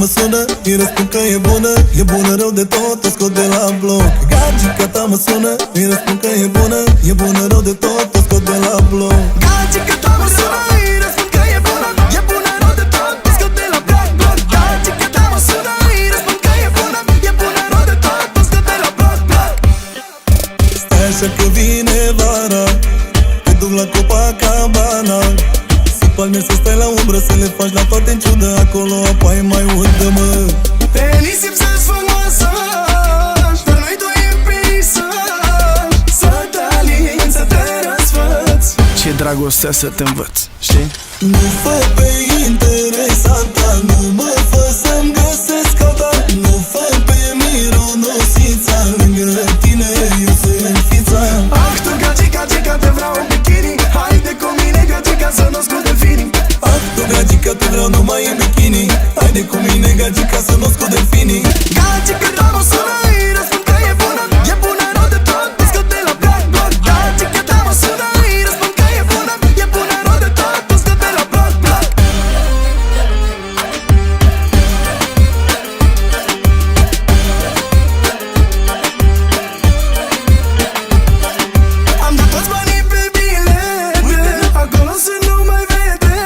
mă sună, îi răspund că e bună. E bună rău de tot, o scot de la bloc. Gagica ta mă sună, îi răspund că e bună. E bună rău de tot, o scot de la bloc. Gagica ta mă sună, îi răspund că e bună. E bună rău de tot, o scot de la bloc, bloc. Gagica ta mă sună, îi răspund că e bună. E bună rău de tot, o scot de la bloc, bloc. Stai așa că vine vara, te duc la Copacabana. Palmieri să stai la umbră, să le faci la toate în ciudă. Acolo apa e mai udă, mă. Pe nisip să-ți fac masaj, dar noi doi în peisaj. Să te alin, să te răsfăț. Ce dragostea să te învăț, știi? Nu fă pe interesanta, nu mă fă să-mi găsesc alta. Nu fă pe mironosița, lângă tine eu sunt fița. Ah, tu gagica, gagica, te vreau în bikini. Haide cu mine, gagica, să nu scot delfinii. Ah, tu gagica, te vreau numai în bikini. Haide cu mine, gagica, să nu scot delfinii. Gagica ta mă sună, îi răspund că e bună. E bună rău de tot, o scot de la bloc, bloc. Gagica ta mă sună, îi răspund că e bună. E bună rău de tot, o scot de la bloc, bloc. Am dat toți banii pe bilete, acolo să nu mai vede.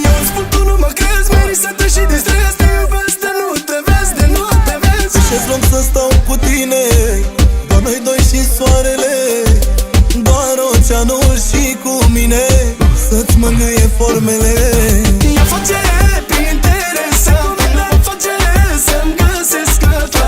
Eu îmi spun tu nu mă crezi, merisată și de stres. Te iubesc de nu te vezi, de nu te vezi. Ce-ți luăm să stau cu tine, doar noi doi și soarele. Doar oceanul și cu mine, să-ți mângâie formele. Ia face pe interesant, face să-mi găsesc alta.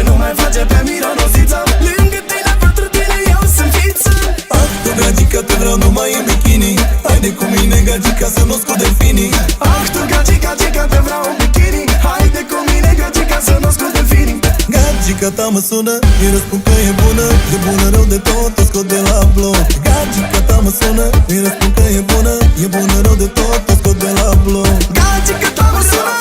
Nu mai face pe mironosița. Lângă tine, pentru tine eu sunt fiță. Ah, tu gagica, te vreau numai în bikini. Haide cu mine, gagica, să nu scot delfinii. Ah, tu gagica, gagica, te vreau în bikini. Haide cu mine, gagica, să nu scot delfinii. Gagica ta mă sună, îi răspund că e bună. E bună rău de tot, o scot de la bloc. Gagica ta mă sună, îi răspund că e bună. E bună rău de tot, o scot de la bloc. Gagica ta mă sună,